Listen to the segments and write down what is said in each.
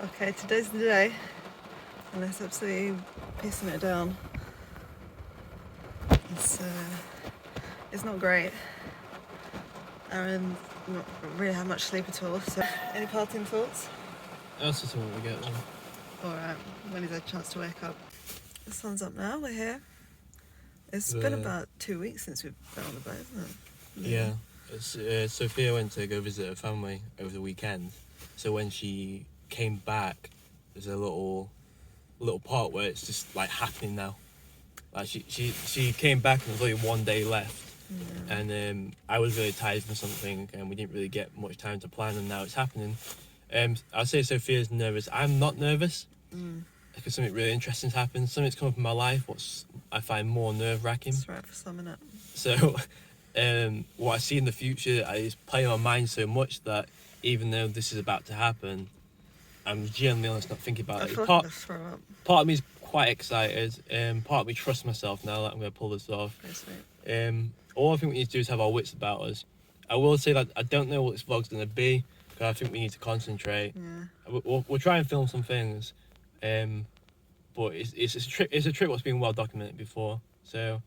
Okay, today's the day, and it's absolutely pissing it down. It's not great. Aaron not really had much sleep at all. So, any parting thoughts? That's just what we get then. Alright, when he's had a chance to wake up. The sun's up now, we're here. It's been about 2 weeks since we've been on the boat, isn't it? Yeah. Sophia went to go visit her family over the weekend. So when she came back, there's a little part where it's just like happening now. Like she came back and there's only 1 day left. Yeah. And I was really tired from something and we didn't really get much time to plan, and now it's happening. I'd say Sophia's nervous. I'm not nervous because something really interesting's happened. Something's come up in my life what I find more nerve-wracking. That's right for some minute. So what I see in the future is playing on my mind so much that even though this is about to happen, I'm genuinely honest, not thinking about it. Part of me is quite excited, part of me trusts myself now that I'm going to pull this off. All I think we need to do is have our wits about us. I will say that I don't know what this vlog's going to be, because I think we need to concentrate. Yeah. We'll try and film some things, but it's a trip what's been well documented before, so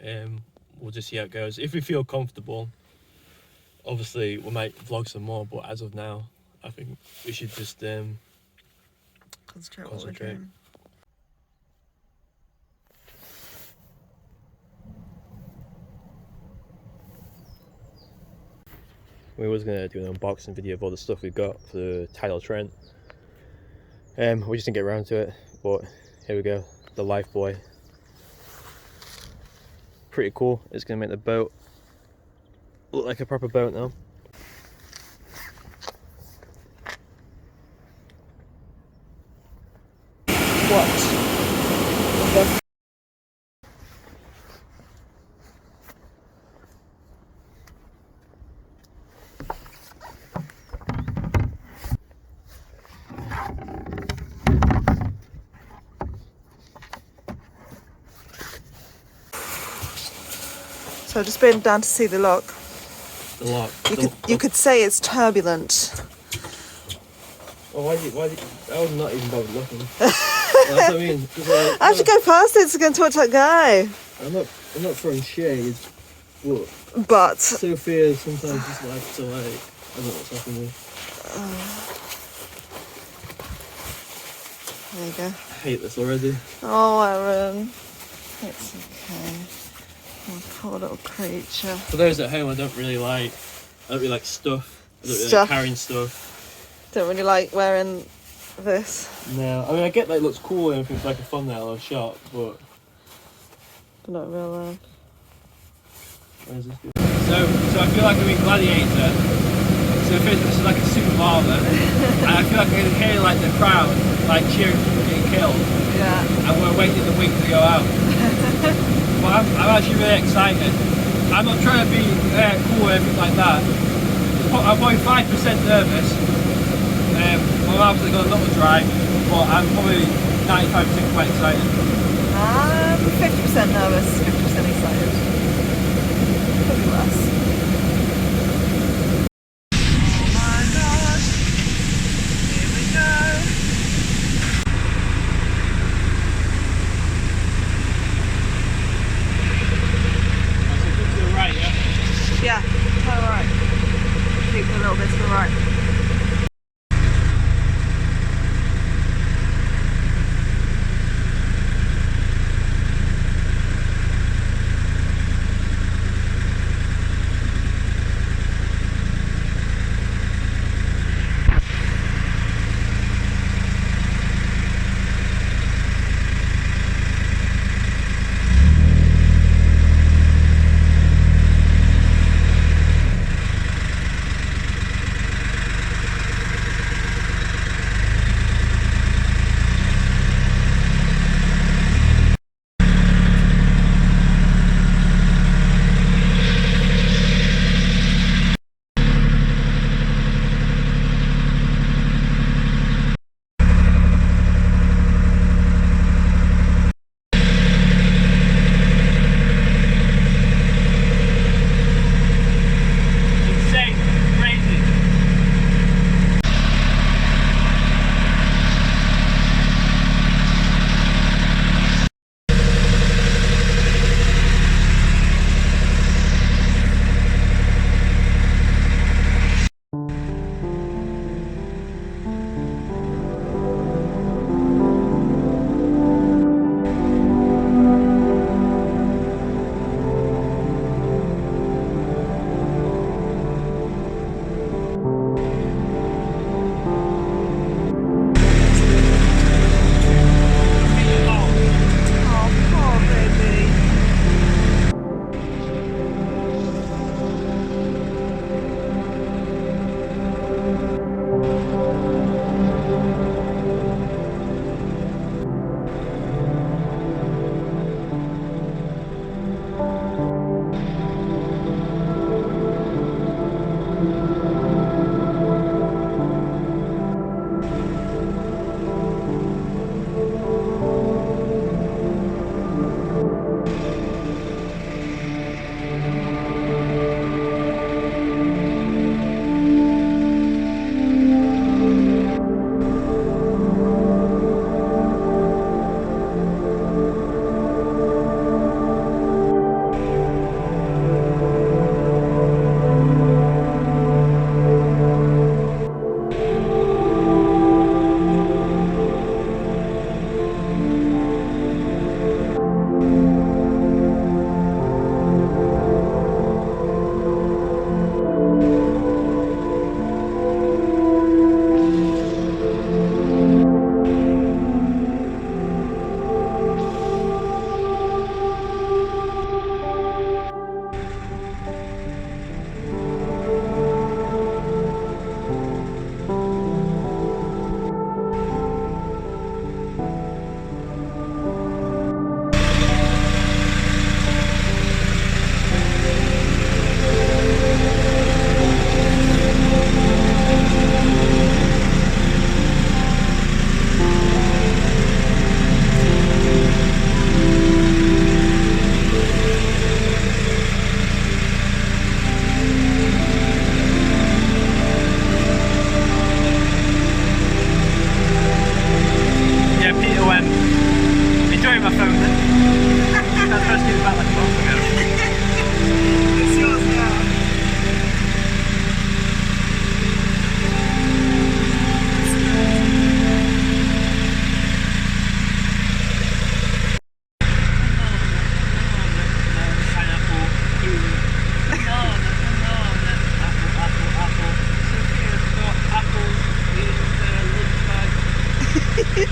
we'll just see how it goes. If we feel comfortable, obviously we might vlog some more, but as of now, I think we should just concentrate. What we're doing. We was going to do an unboxing video of all the stuff we got for the Tidal Trent. We just didn't get around to it, but here we go, the Life Boy. Pretty cool. It's going to make the boat look like a proper boat now. What? So I've just been down to see the lock. The lock. You could say it's turbulent. Oh, why did I was not even bothered looking. That's what I mean. I have to go past it to go and talk to that guy. I'm not throwing shade, but Sophia sometimes just likes to I don't know what's happening. There you go. I hate this already. Oh, Aaron. It's okay. Oh, poor little creature. For those at home, I don't really like stuff. I don't really like carrying stuff. Don't really like wearing this. No, I mean I get that it looks cool and everything's like a thumbnail or a shot, but not real loud. Where's this good? So I feel like I'm in Gladiator. So this is like a super marvel, and I feel like I can hear like the crowd like cheering people getting killed. Yeah. And we're waiting the wing to go out. But I'm actually really excited. I'm not trying to be cool or anything like that. I'm only 5% nervous. I'm obviously got a lot to drive, but I'm probably 95% quite excited. I'm 50% nervous, 50% excited. Probably less. Oh my gosh. Here we go. To the right, yeah? Yeah, to the right. Keep a little bit to the right.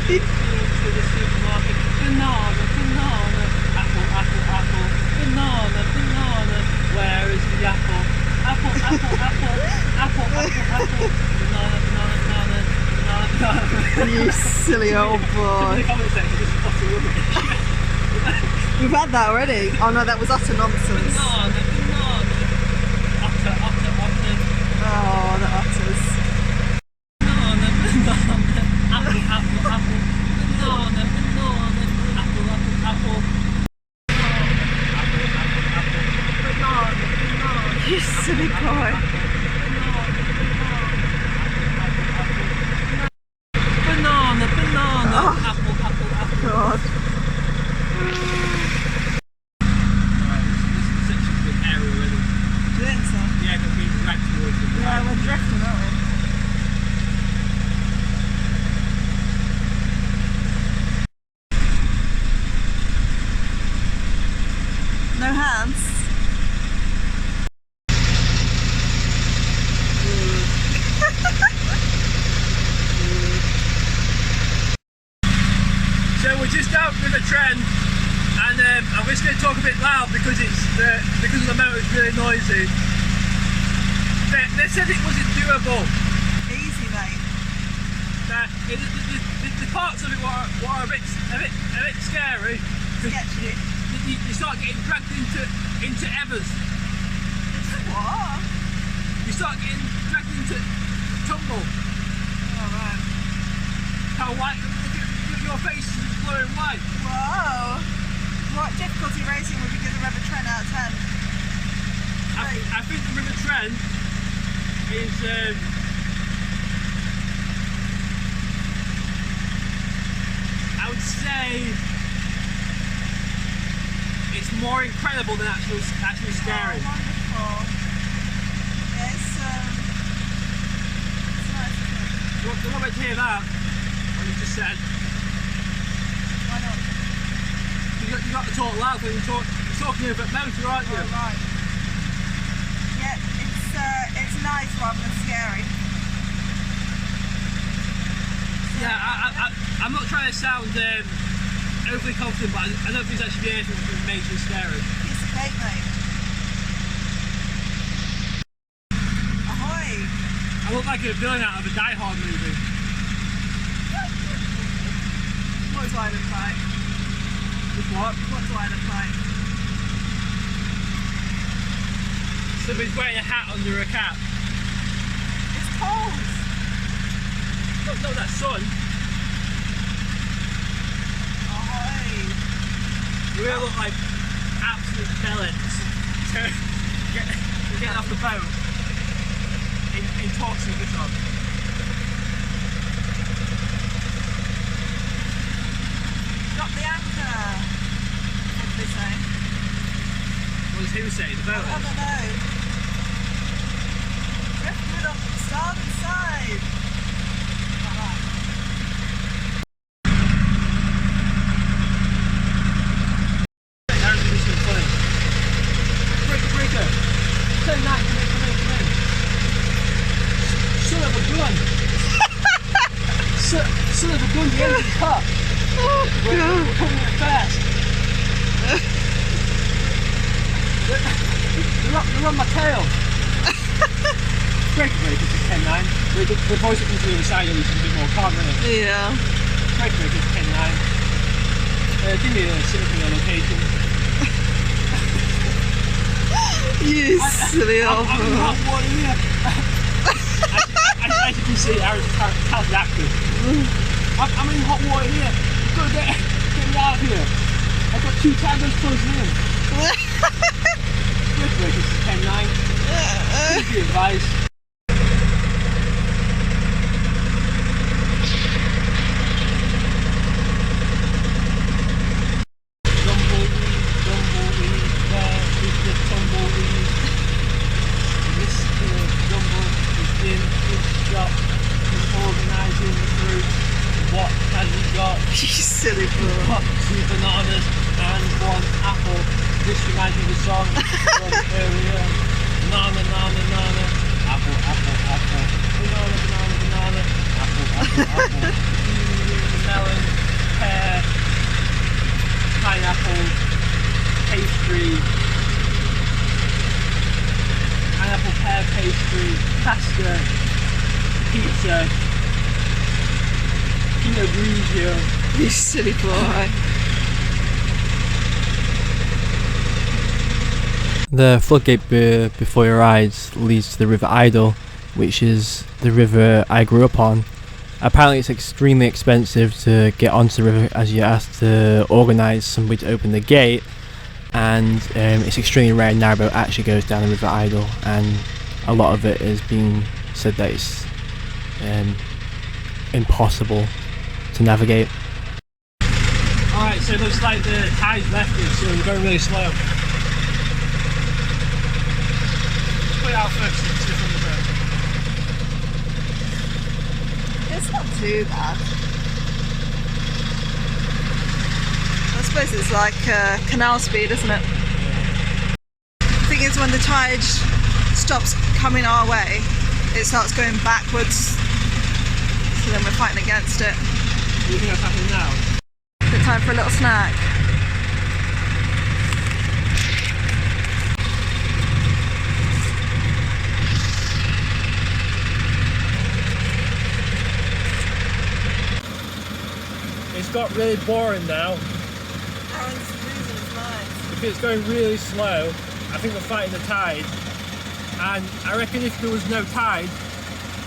to the supermarket. Banana, banana, apple, apple, apple. Banana, banana. Where is the apple? Apple, apple, apple. Apple, apple, apple. Banana, banana, banana, banana, banana. You silly old boy. In the comment section, this is utter rubbish. We've had that already. Oh no, that was utter nonsense. Banana, banana. Utter, utter, utter. Oh, the utters. Banana, banana. Apple, apple, apple. Banana, banana. Apple, apple, apple. Apple, apple, apple. Banana, banana. You silly boy. Banana, banana. Oh. Apple, apple, apple. God. Alright, this section's a bit airy already. Do you think so? Yeah, because we're dragged towards the Yeah, we're drifting, aren't we? No hands? So we're just out with a Trent, and I'm just going to talk a bit loud because because the motor's really noisy. They said it wasn't doable. Easy, mate. The parts of it were a bit scary. Sketchy. You start getting dragged into Evers. What? You start getting dragged into tumble. Alright. How white? Look at your face is glowing white. Whoa. What difficulty racing would you give the River Trent out of 10? I think the River Trent is I would say it's more incredible than actually scary. Oh, wonderful. It's nice, isn't it? You want to hear that? What you just said? Why not? You got to talk loud when you're talking over motor, aren't you? Oh, right. Yeah, it's nice rather than scary. Yeah, I'm not trying to sound overly confident, but I don't think it's actually anything that's majorly scary. Piece of cake, mate. Ahoy! I look like a villain out of a Die Hard movie. What do I look like? With what? What do I look like? Somebody's wearing a hat under a cap. It's cold! No, that's sun. Ahoy! You really look like absolute pellets. So, get off the boat in talks with this on. Drop the anchor! What did they say? What does who say? The boat I is? don't know. Driftwood on the starboard side! Like that. This is funny. Breaker! Turn that, come in. Son of a gun! Son of a gun, the engine's hot! Oh, We're God. coming in fast! They're on my tail! Breaker is 10-9. The voice that comes to the other side is a bit more calm, isn't it? Yeah. Breaker is 10-9. Give me a similar location. You silly old I'm in boy. hot water here. As you can see, Aaron's active. I'm in hot water here. Go get me out of here. I've got 2 tigers closing in. Break is 10-9. Give you advice. Tumbleweed, where is the tumbleweed? Mr. Dumble is in his shop. He's organising the fruit. What has he got? You silly He's boy. got 2 bananas and 1 apple. This reminds me of the song from earlier. Banana, banana, banana. Apple, apple, apple. Banana, banana, banana. Apple, apple, apple. Melon, eclair, pastry, pasta, pizza, Pinot Grigio. You silly boy. The floodgate before your eyes leads to the River Idle, which is the river I grew up on. Apparently it's extremely expensive to get onto the river, as you have to organise somebody to open the gate, and it's extremely rare now, but it actually goes down the River Idle, and a lot of it is being said that it's impossible to navigate. Alright, so it looks like the tide's left us, so we're going really slow. Put it out first into the front of the boat. It's not too bad. I suppose it's like canal speed, isn't it? The thing is, when the tide stops coming our way, it starts going backwards. So then we're fighting against it. Do you think that's happening now? Is it time for a little snack? It's got really boring now. Aaron's losing his mind. Because it's going really slow. I think we're fighting the tide. And I reckon if there was no tide,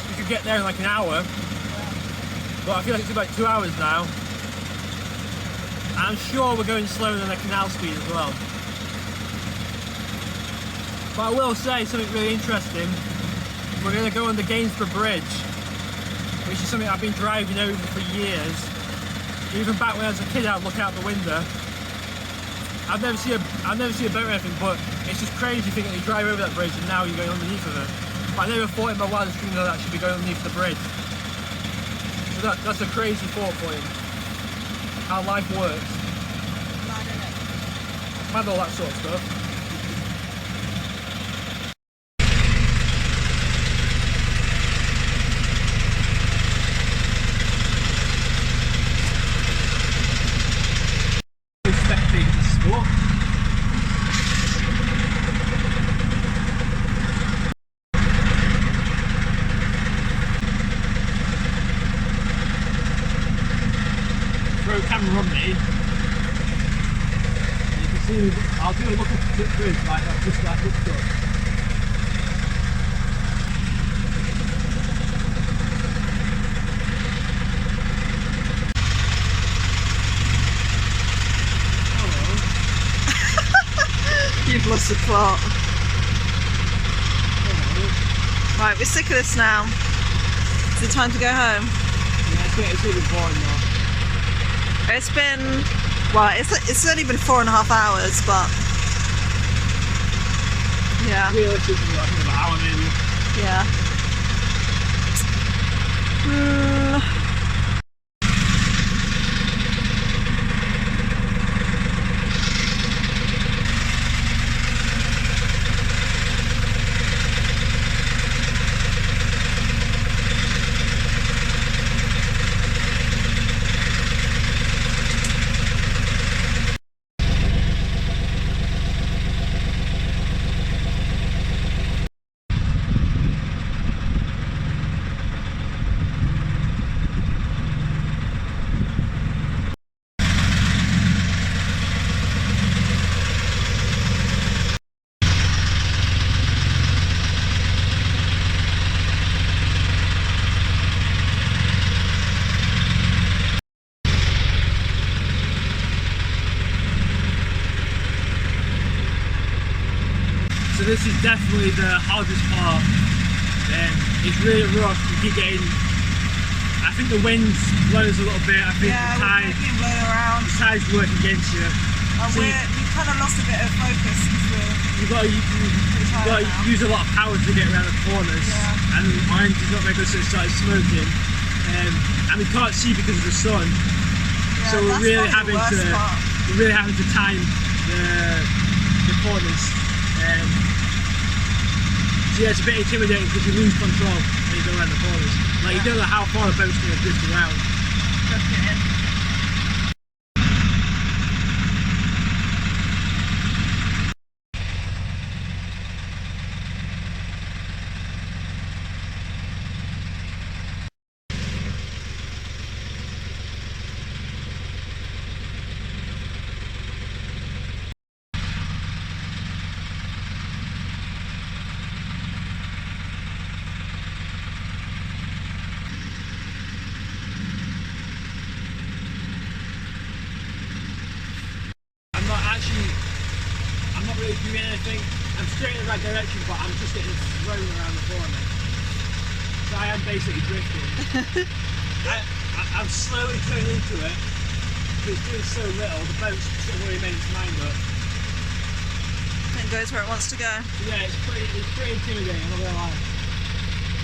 we could get there in like an hour. But I feel like it's about 2 hours now. I'm sure we're going slower than the canal speed as well. But I will say something really interesting. We're going to go on the Gainsborough Bridge, which is something I've been driving over for years. Even back when I was a kid, I'd look out the window. I'd never see a boat or anything, but it's just crazy thinking that you drive over that bridge and now you're going underneath of it. But I never thought in my wildest dreams that I should be going underneath the bridge. So that's a crazy thought for you. How life works. Mad, innit? Mad all that sort of stuff. Camera on me. You can see, I'll do a look at the bridge like that, just like this stuff. Hello. You've lost the plot. Hello. Right, we're sick of this now. Is it time to go home? Yeah, it's really boring now. It's been, well, it's only been 4.5 hours, but yeah. Realistically, like an hour maybe. Yeah. So this is definitely the hardest part. It's really rough. You keep getting, I think the wind blows a little bit. I think the tide, we're being blown around. the tide's working against you. And So we've kind of lost a bit of focus because you've got to use a lot of power to get around the corners. Yeah. And our engine's not very good, so it started smoking. And we can't see because of the sun. So we're really having to time the corners. So yeah, it's a bit intimidating because you lose control when you go around the corners. Like you don't know how far the boat's going to drift around. right direction, but I'm just getting thrown around the corner. So I am basically drifting. I'm slowly turning into it. It's doing so little, the boat's sort of already made its mind up. It goes where it wants to go. Yeah, it's pretty intimidating, I'm not gonna lie.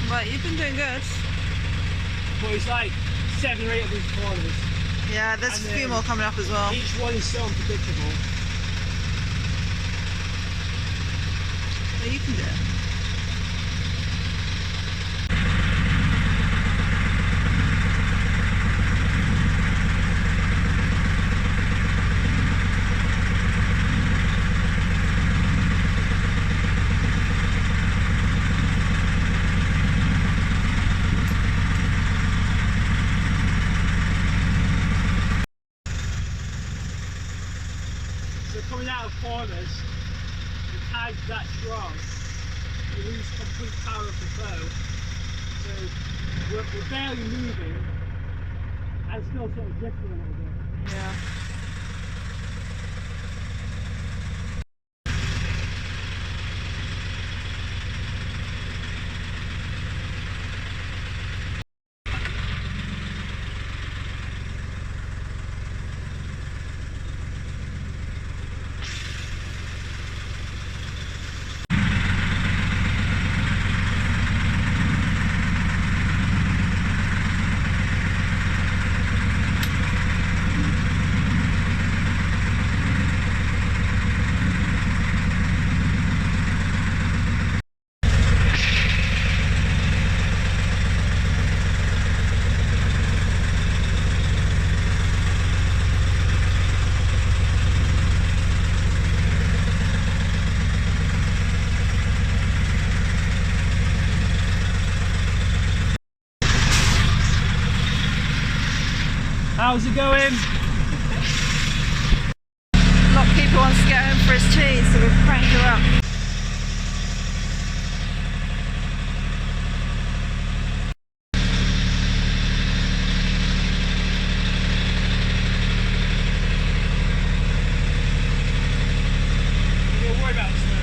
But you've been doing good. But it's like 7 or 8 of these corners. Yeah, there's a few more coming up as well. Each one is so unpredictable. But you can do it. So coming out of corners, the tide's that strong, you lose complete power of the boat. So we're barely moving and still sort of drifting a little bit. Yeah. How's it going? Lockkeeper wants to get home for his tea, so we've cranked her up. Don't worry about the smoke.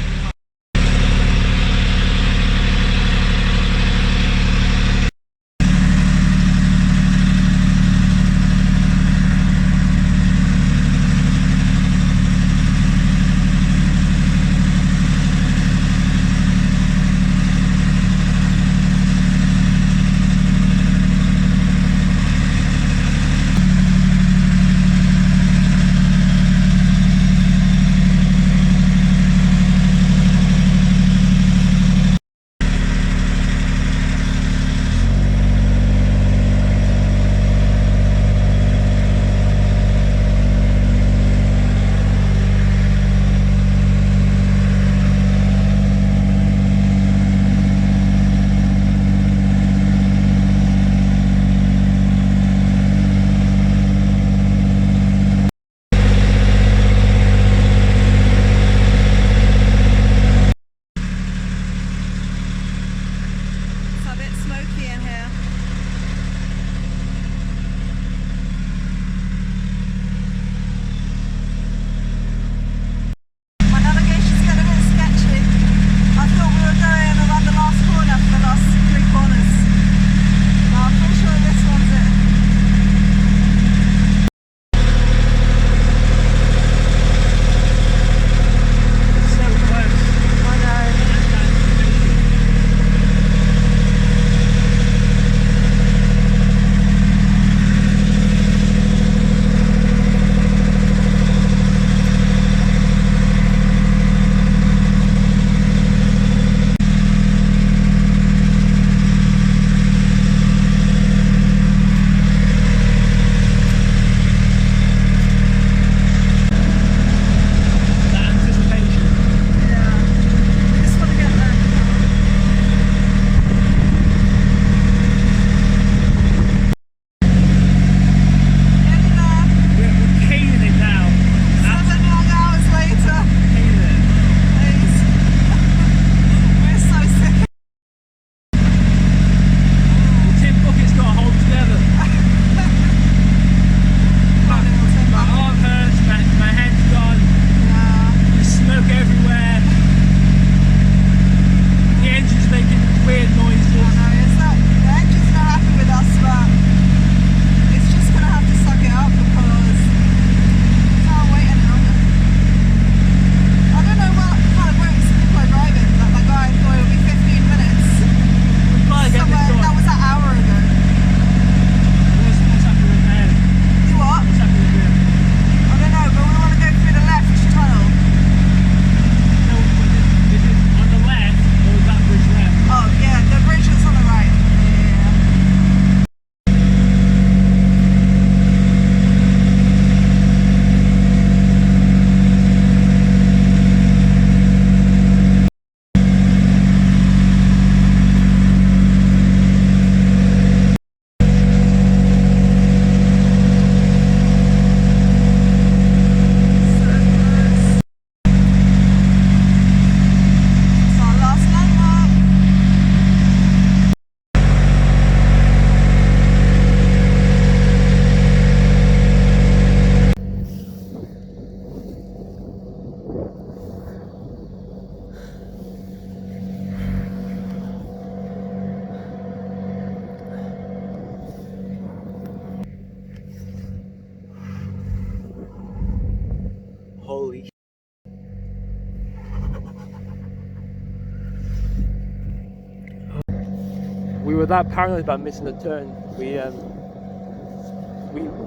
we were that paranoid about missing the turn. We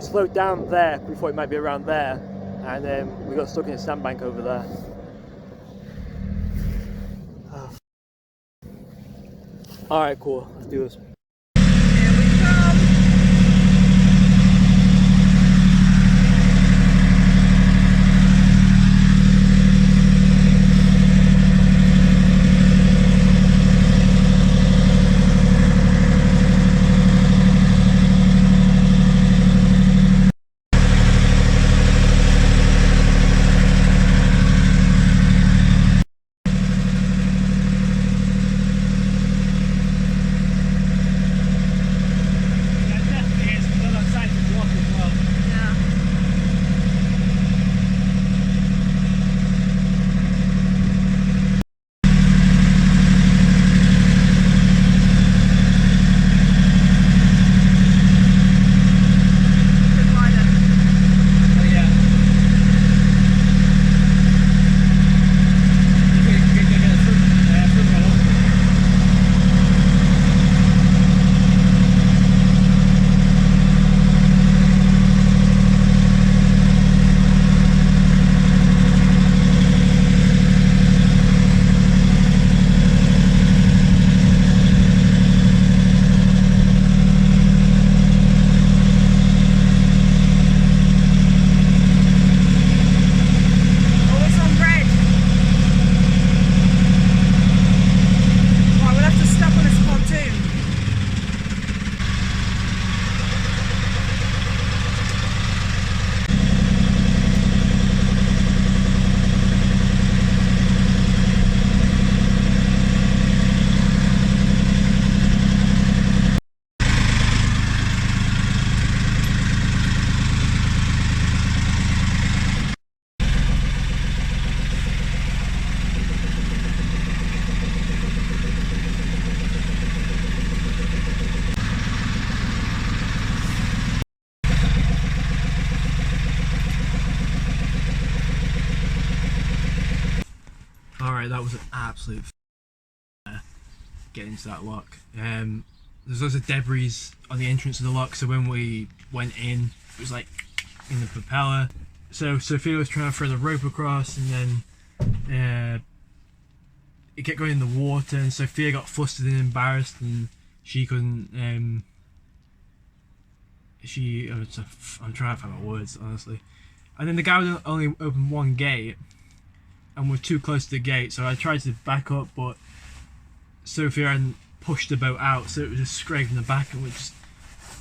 slowed down there. We thought it might be around there, and we got stuck in a sandbank over there. Oh. All right, cool. Let's do this. Alright, that was an absolute getting into that lock. There's loads of debris on the entrance of the lock, so when we went in, it was like in the propeller. So Sophia was trying to throw the rope across, and then it kept going in the water, and Sophia got flustered and embarrassed, and she couldn't. I'm trying to find my words, honestly. And then the guy would only open one gate, and we're too close to the gate, so I tried to back up, but Sophia hadn't pushed the boat out, so it was just scraping the back, and we're just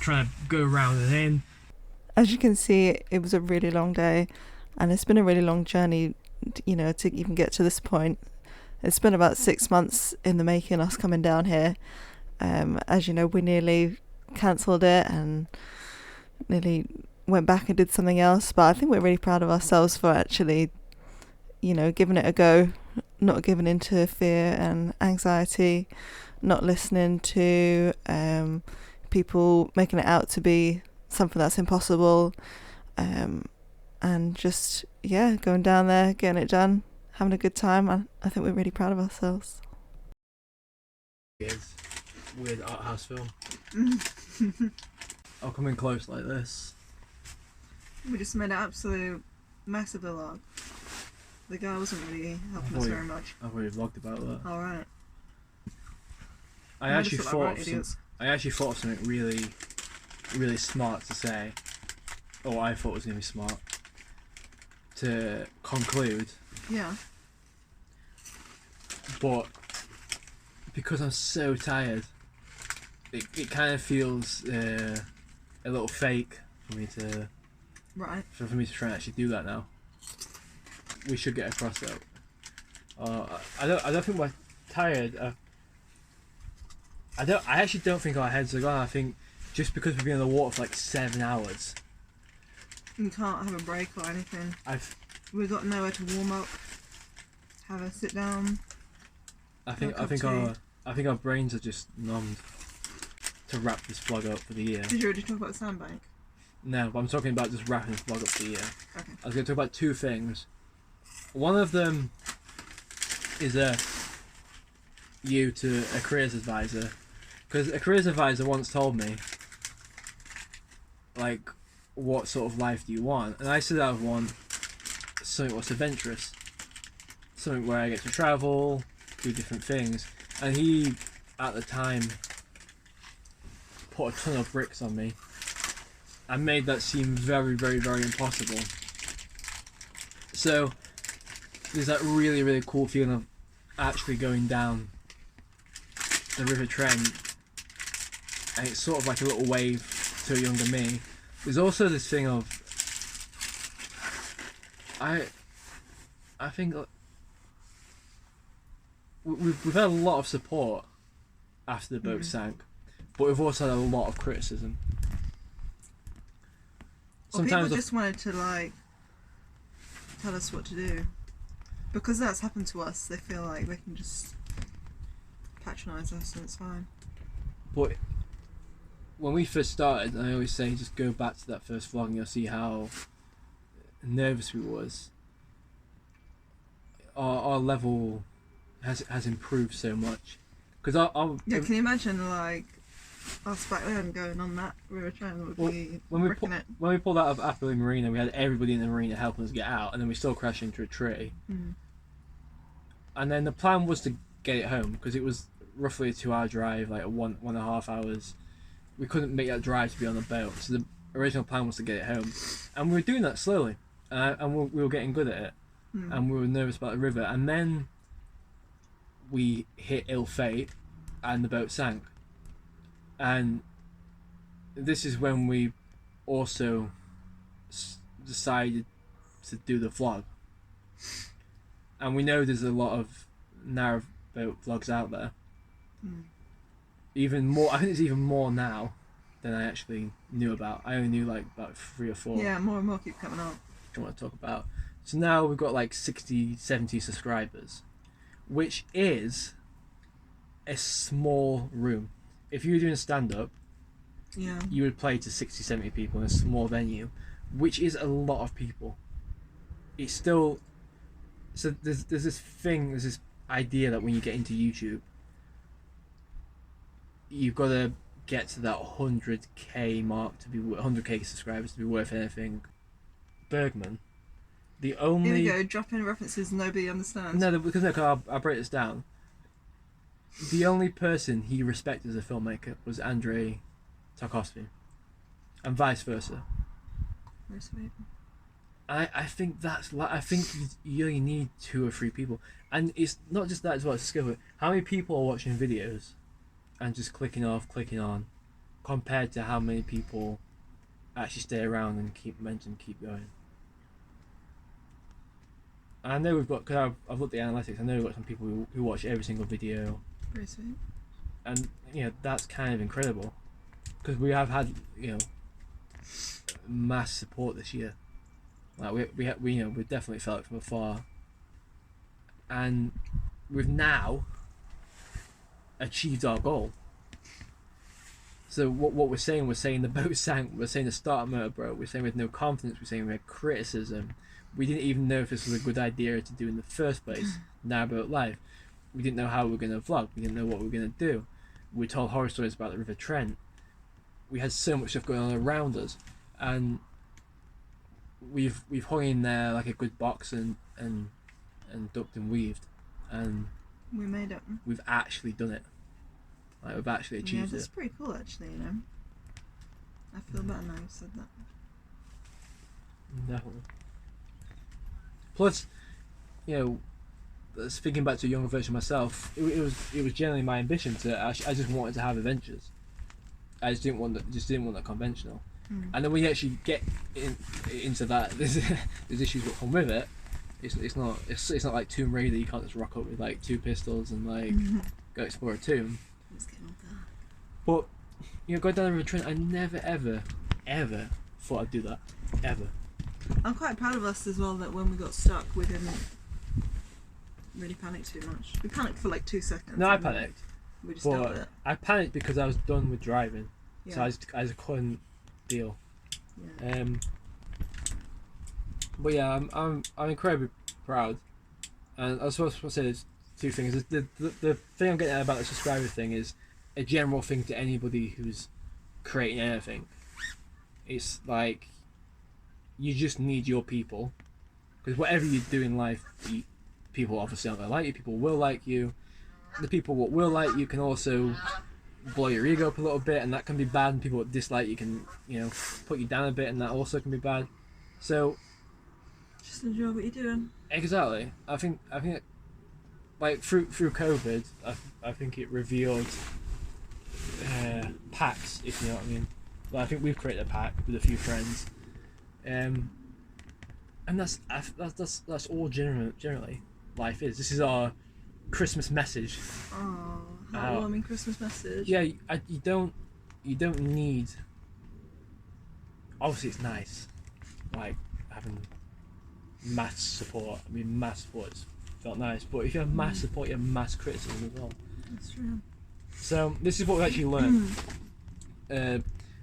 trying to go around and in. As you can see, it was a really long day, and it's been a really long journey, you know, to even get to this point. It's been about 6 months in the making, us coming down here. As you know, we nearly cancelled it and nearly went back and did something else, but I think we're really proud of ourselves for actually, you know, giving it a go, not giving in to fear and anxiety, not listening to people making it out to be something that's impossible, and just, yeah, going down there, getting it done, having a good time. I think we're really proud of ourselves. Weird art house film. I'll come in close like this. We just made an absolute mess of the log. The guy wasn't really helping us very much. I've already vlogged about that. Alright. I actually thought of something really, really smart to say, or I thought was going to be smart, to conclude. Yeah. But because I'm so tired, it kind of feels a little fake for me to for me to try and actually do that now. We should get across though. I don't think we're tired. I actually don't think our heads are gone. I think just because we've been in the water for like 7 hours. You can't have a break or anything. We've got nowhere to warm up. Have a sit down. I think our brains are just numbed to wrap this vlog up for the year. Did you already talk about Sandbank? No, but I'm talking about just wrapping this vlog up for the year. Okay. I was going to talk about two things. One of them is you to a careers advisor, Because a careers advisor once told me, like, what sort of life do you want? And I said I would want something what's adventurous. Something where I get to travel, do different things. And he, at the time, put a ton of bricks on me and made that seem very, very, very impossible. So there's that really, really cool feeling of actually going down the River Trent, and it's sort of like a little wave to a younger me. There's also this thing of I think we've had a lot of support after the boat sank, but we've also had a lot of criticism. Well, people just wanted to like tell us what to do, because that's happened to us. They feel like they can just patronise us and it's fine. But when we first started, I always say just go back to that first vlog and you'll see how nervous we was. Our level has improved so much. Because yeah, can you imagine like us back then going on that river train would be bricking it. When we pulled out of Appley Marina, we had everybody in the marina helping us get out, and then we still crashed into a tree. And then the plan was to get it home, because it was roughly a 2-hour drive, like 1.5 hours. We couldn't make that drive to be on the boat, so the original plan was to get it home, and we were doing that slowly, and we were getting good at it, and we were nervous about the river, and then we hit ill fate, and the boat sank. And this is when we also decided to do the vlog, and we know there's a lot of narrow boat vlogs out there. Even more, I think there's even more now than I actually knew about. I only knew like about 3 or 4. Yeah, more and more keep coming up. I want to talk about. So now we've got like 60, 70 subscribers, which is a small room. If you were doing stand-up, yeah, you would play to 60, 70 people in a small venue, which is a lot of people. It's still... So there's this thing, there's this idea that when you get into YouTube, you've got to get to that 100k mark to be 100k subscribers to be worth anything. Bergman, the only... Here we go, drop in references nobody understands. No, because I'll break this down. The only person he respected as a filmmaker was Andrei Tarkovsky, and vice versa. Very sweet. I think that's like, I think you only need 2 or 3 people, and it's not just that as well. It's skill. How many people are watching videos and just clicking off, clicking on, compared to how many people actually stay around and keep going. And I know we've got, because I've looked at the analytics, I know we've got some people who watch every single video. Very sweet. And that's kind of incredible, because we have had mass support this year. Like we've definitely felt it from afar, and we've now achieved our goal. So what we're saying the boat sank, we're saying the starter motor broke, we're saying we had no confidence, we're saying we had criticism, we didn't even know if this was a good idea to do in the first place. Narrowboat life, we didn't know how we were going to vlog, we didn't know what we were going to do, we told horror stories about the River Trent, we had so much stuff going on around us, and we've hung in there like a good box and ducked and weaved, and we made it. We've actually done it. Like, we've actually achieved it. Yeah, that's pretty cool actually, I feel better now you've said that. Definitely. Plus, speaking back to a younger version of myself, it was generally my ambition to. I just wanted to have adventures. I just didn't want that conventional. And then when you actually get into that, there's issues that come with it. It's not like Tomb Raider. You can't just rock up with like 2 pistols and like go explore a tomb. It's getting all dark. But going down the River Trent, I never ever thought I'd do that ever. I'm quite proud of us as well that when we got stuck we didn't really panic too much. We panicked for like 2 seconds. No, I panicked. We just dealt with it. I panicked because I was done with driving, so I just couldn't deal. Yeah. But yeah, I'm incredibly proud, and I was supposed to say there's 2 things. The thing I'm getting at about the subscriber thing is a general thing to anybody who's creating anything. It's like you just need your people, because whatever you do in life, people obviously aren't gonna like you. People will like you. The people what will like you can also blow your ego up a little bit, and that can be bad. And people that dislike you can, put you down a bit, and that also can be bad. So just enjoy what you're doing. Exactly. I think like through COVID, I think it revealed packs, if you know what I mean. Well, I think we've created a pack with a few friends, and that's all generally life is. This is our Christmas message. Oh, heartwarming Christmas message. Yeah, you don't need. Obviously, it's nice, like having mass support. I mean, mass support felt nice, but if you have mass support, you have mass criticism as well. That's true. So this is what we actually learned.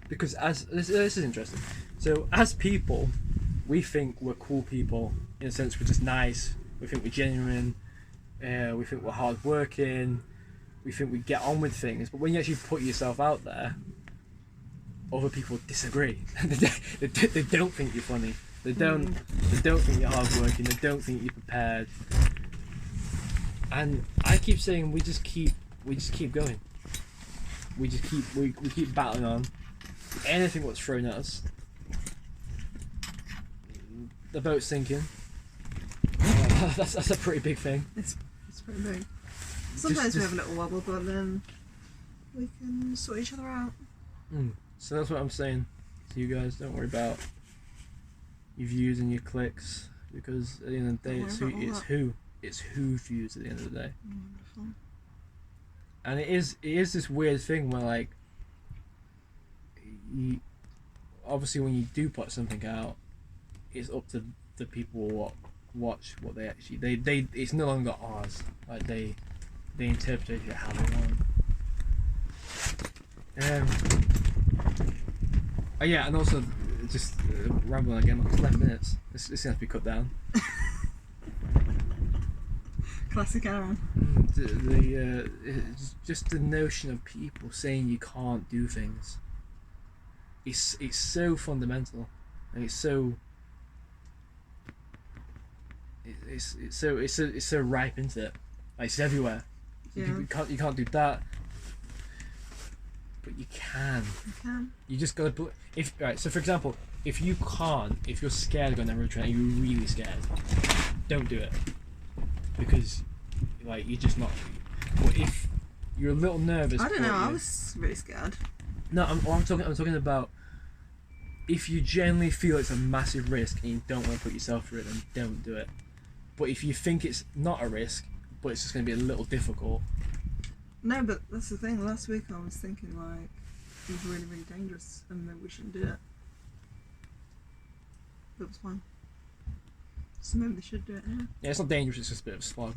Because this is interesting. So as people, we think we're cool people in a sense. We're just nice. We think we're genuine. We think we're hardworking. We think we get on with things. But when you actually put yourself out there, other people disagree. They don't think you're funny. They don't think you're hardworking. They don't think you're prepared. And I keep saying we just keep going. We keep battling on. Anything what's thrown at us. The boat's sinking. That's a pretty big thing. It's pretty big. Sometimes we have a little wobble, but then we can sort each other out. So that's what I'm saying to you guys. Don't worry about your views and your clicks, because at the end of the day, it's who views at the end of the day. Wonderful. And it is this weird thing where, like, obviously when you do put something out, it's up to the people what watch what they actually they it's no longer ours. Like they interpret it how they want. Yeah, and also just rambling again. Like 11 minutes. This has to be cut down. Classic Aaron. Just the notion of people saying you can't do things. It's so fundamental, and it's so ripe, isn't it? Like, it's everywhere. Yeah. You can't do that, but you can. You can. You just gotta So for example, if you're scared of going down road trip, and you're really scared, don't do it, because like you're just not. But if you're a little nervous, I don't know. I was really scared. No, I'm talking about if you genuinely feel it's a massive risk and you don't want to put yourself through it, then don't do it. But if you think it's not a risk, but it's just going to be a little difficult. No, but that's the thing. Last week I was thinking like it was really, really dangerous and maybe we shouldn't do it. But it was fine. So maybe they should do it now. Yeah, it's not dangerous. It's just a bit of a slog.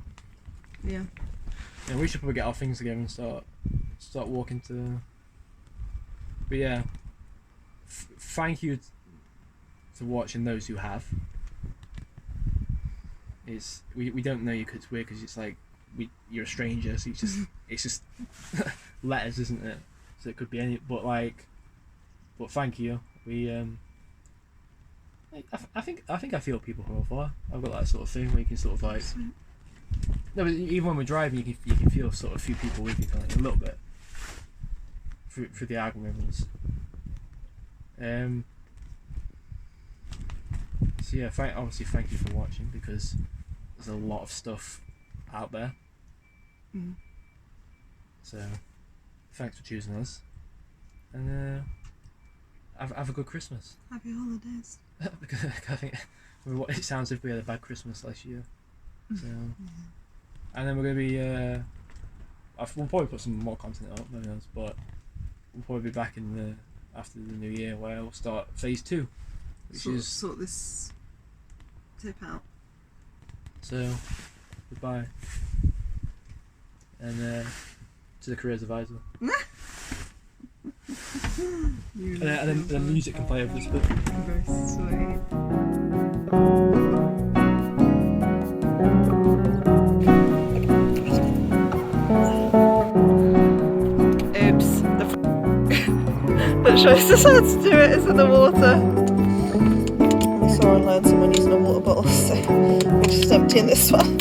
Yeah. Yeah, we should probably get our things together and start walking to. But yeah, thank you to watching those who have. We don't know you because it's weird, because it's like you're a stranger, so it's just letters, isn't it? So it could be any, but thank you. I think I feel people from afar. I've got that sort of thing where you can sort of like. No, but even when we're driving, you can feel sort of a few people with you, like, a little bit through the algorithms. So yeah, obviously thank you for watching, because there's a lot of stuff out there. So thanks for choosing us, and have a good Christmas. Happy holidays. Because I think it sounds as if we had a bad Christmas last year. So, and then we're gonna be we'll probably put some more content up, no one knows, but we'll probably be back in after the new year, where we'll start phase 2, which is sort this tip out. So goodbye, and to the careers advisor. And then the music can play over this bit. Very sweet. Trent shows us how to do it, is in the water. We saw and learned someone using a water bottle, so we're just emptying this one.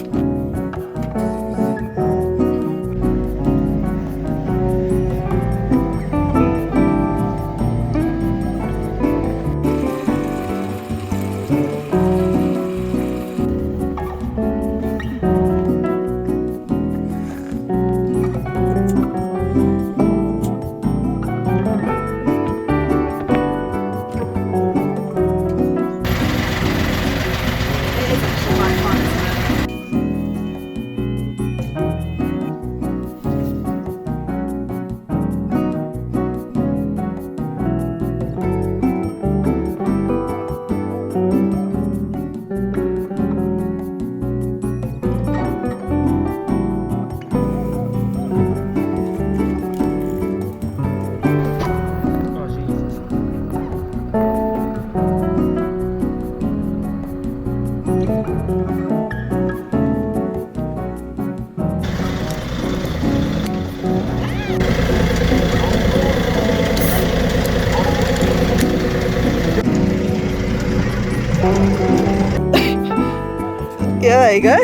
Yeah, there you go.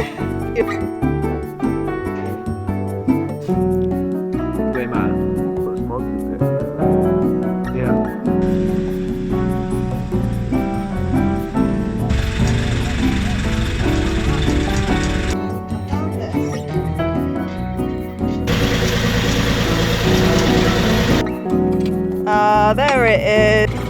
Way mad. Put a smoke in it. Yeah. There it is.